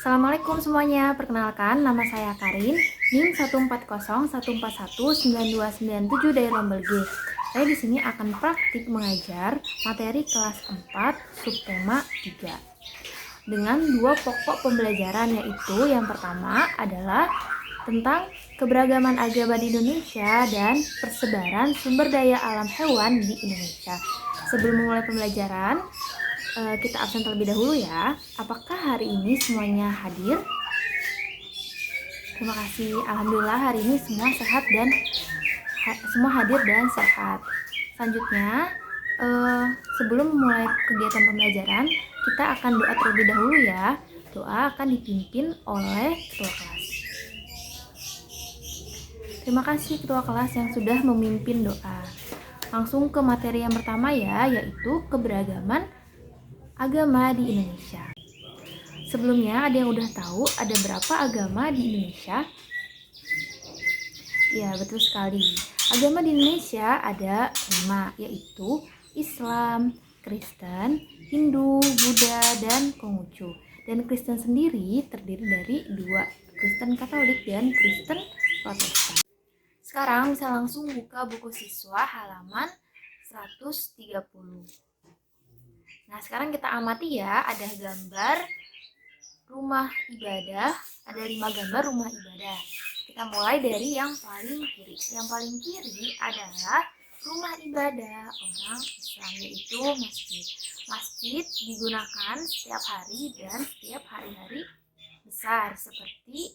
Assalamualaikum semuanya, perkenalkan nama saya Karin, NIM 14014419297 dari Rombel G. Saya di sini akan praktik mengajar materi kelas 4 subtema 3 dengan dua pokok pembelajaran, yaitu yang pertama adalah tentang keberagaman agama di Indonesia dan persebaran sumber daya alam hewan di Indonesia. Sebelum memulai pembelajaran, kita absen terlebih dahulu ya. Apakah hari ini semuanya hadir? Terima kasih. Alhamdulillah hari ini semua sehat dan semua hadir dan sehat. Selanjutnya, sebelum memulai kegiatan pembelajaran, kita akan doa terlebih dahulu ya. Doa akan dipimpin oleh ketua kelas. Terima kasih ketua kelas yang sudah memimpin doa. Langsung ke materi yang pertama ya, yaitu keberagaman agama di Indonesia. Sebelumnya ada yang udah tahu ada berapa agama di Indonesia? Ya, betul sekali. Agama di Indonesia ada 5, yaitu Islam, Kristen, Hindu, Buddha, dan Konghucu. Dan Kristen sendiri terdiri dari 2, Kristen Katolik dan Kristen Protestan. Sekarang bisa langsung buka buku siswa halaman 130. Nah, sekarang kita amati ya, ada gambar rumah ibadah, ada 5 gambar rumah ibadah. Kita mulai dari yang paling kiri. Yang paling kiri adalah rumah ibadah orang Islam, yaitu masjid. Masjid digunakan setiap hari dan setiap hari-hari besar seperti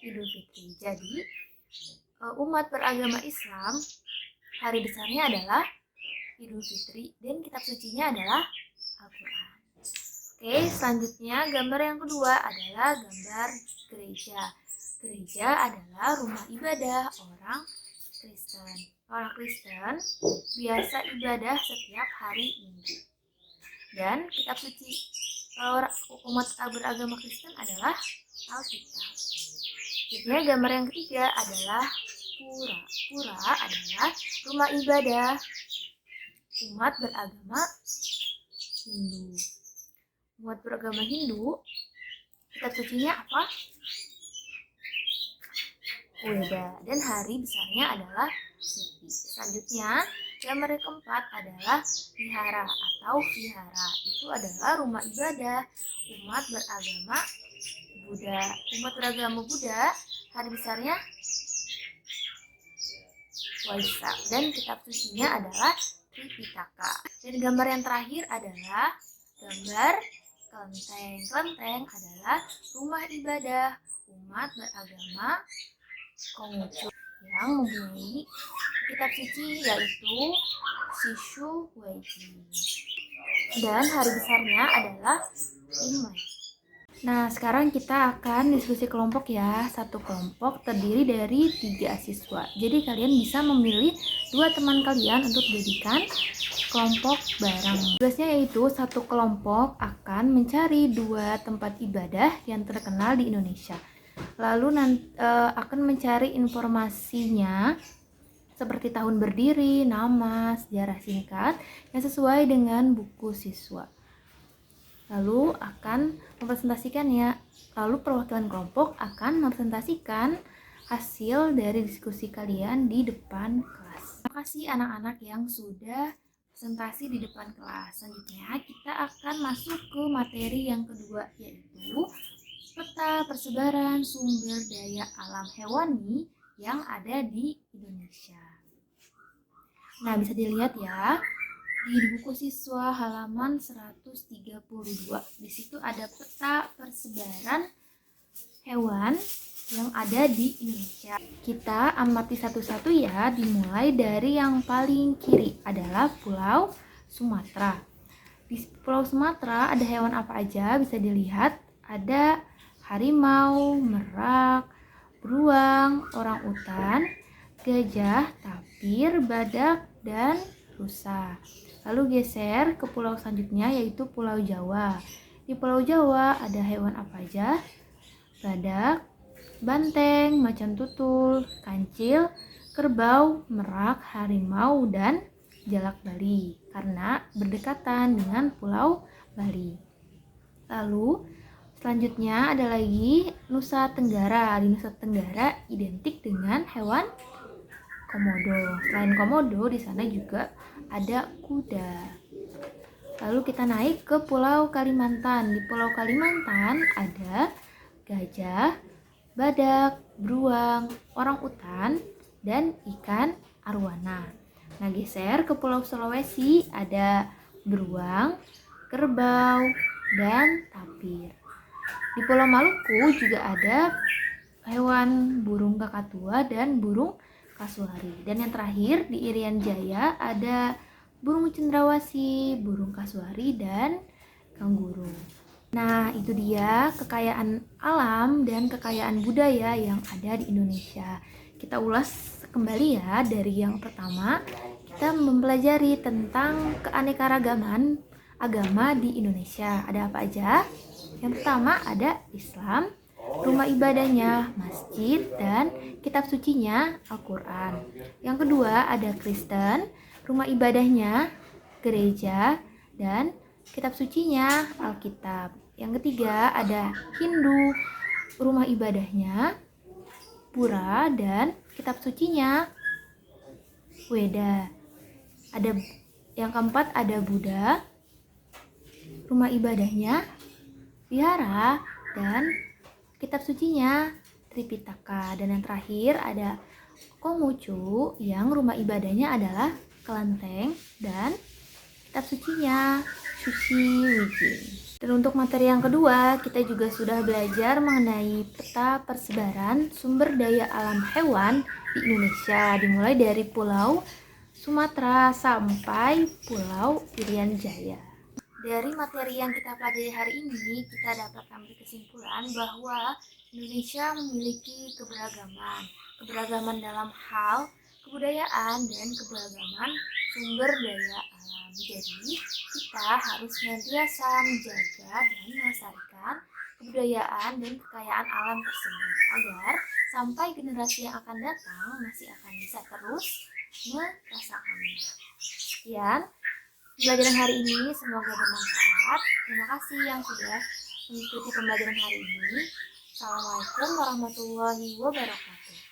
Idul Fitri. Jadi, umat beragama Islam, hari besarnya adalah Idul Fitri dan kitab sucinya adalah Al-Quran. Oke, selanjutnya gambar yang kedua adalah gambar gereja. Gereja adalah rumah ibadah orang Kristen. Orang Kristen biasa ibadah setiap hari Minggu. Dan kitab suci umat beragama Kristen adalah Alkitab. Selanjutnya gambar yang ketiga adalah pura. Pura adalah rumah ibadah umat beragama Hindu. Umat beragama Hindu, kitab sucinya apa? Weda. Dan hari besarnya adalah Nyepi. Selanjutnya, gambar yang keempat adalah vihara atau vihara. Itu adalah rumah ibadah umat beragama Buddha. Umat beragama Buddha, hari besarnya Waisak. Dan kitab sucinya adalah Tripitaka. Dan gambar yang terakhir adalah gambar kelenteng. Kelenteng adalah rumah ibadah umat beragama Konghucu yang mempunyai kitab suci yaitu Shishu Weiji. Dan hari besarnya adalah Imlek. Nah, sekarang kita akan diskusi kelompok ya. Satu kelompok terdiri dari 3 siswa. Jadi kalian bisa memilih 2 teman kalian untuk dijadikan kelompok bareng. Tugasnya yaitu satu kelompok akan mencari 2 tempat ibadah yang terkenal di Indonesia. Lalu akan mencari informasinya seperti tahun berdiri, nama, sejarah singkat yang sesuai dengan buku siswa. Lalu akan mempresentasikannya. Lalu perwakilan kelompok akan mempresentasikan hasil dari diskusi kalian di depan kelas. Terima kasih anak-anak yang sudah presentasi di depan kelas. Selanjutnya kita akan masuk ke materi yang kedua, yaitu peta persebaran sumber daya alam hewani yang ada di Indonesia. Nah, bisa dilihat ya di buku siswa halaman 132. Di situ ada peta persebaran hewan yang ada di Indonesia. Kita amati satu-satu ya, dimulai dari yang paling kiri adalah Pulau Sumatera. Di Pulau Sumatera ada hewan apa aja? Bisa dilihat ada harimau, merak, beruang, orangutan, gajah, tapir, badak, dan rusa. Lalu geser ke pulau selanjutnya yaitu Pulau Jawa. Di Pulau Jawa ada hewan apa aja? Badak, banteng, macan tutul, kancil, kerbau, merak, harimau, dan jalak Bali karena berdekatan dengan Pulau Bali. Lalu Selanjutnya ada lagi Nusa Tenggara. Di Nusa Tenggara identik dengan hewan komodo. Selain komodo, di sana juga ada kuda. Lalu kita naik ke Pulau Kalimantan. Di Pulau Kalimantan ada gajah, badak, beruang, orangutan, dan ikan arwana. Nah, geser ke Pulau Sulawesi ada beruang, kerbau, dan tapir. Di Pulau Maluku juga ada hewan burung kakatua dan burung kasuari. Dan yang terakhir di Irian Jaya ada burung cendrawasih, burung kasuari, dan kanguru. Nah, itu dia kekayaan alam dan kekayaan budaya yang ada di Indonesia. Kita ulas kembali ya. Dari yang pertama, kita mempelajari tentang keanekaragaman agama di Indonesia. Ada apa aja? Yang pertama ada Islam, rumah ibadahnya masjid, dan kitab sucinya Al-Quran. Yang kedua ada Kristen, rumah ibadahnya gereja, dan kitab sucinya Alkitab. Yang ketiga ada Hindu, rumah ibadahnya pura, dan kitab sucinya Weda. Yang keempat ada Buddha, rumah ibadahnya wihara, dan kitab sucinya Tripitaka. Dan yang terakhir ada Konghucu, yang rumah ibadahnya adalah kelenteng dan kitab sucinya Suci Wijing. Dan untuk materi yang kedua, kita juga sudah belajar mengenai peta persebaran sumber daya alam hewan di Indonesia, dimulai dari Pulau Sumatera sampai Pulau Irian Jaya. Dari materi yang kita pelajari hari ini, kita dapat ambil kesimpulan bahwa Indonesia memiliki keberagaman dalam hal kebudayaan dan keberagaman sumber daya alam. Jadi, kita harus senantiasa menjaga dan melestarikan kebudayaan dan kekayaan alam tersebut agar sampai generasi yang akan datang masih akan bisa terus merasakannya. Sekian pembelajaran hari ini, semoga bermanfaat. Terima kasih yang sudah mengikuti pembelajaran hari ini. Assalamualaikum warahmatullahi wabarakatuh.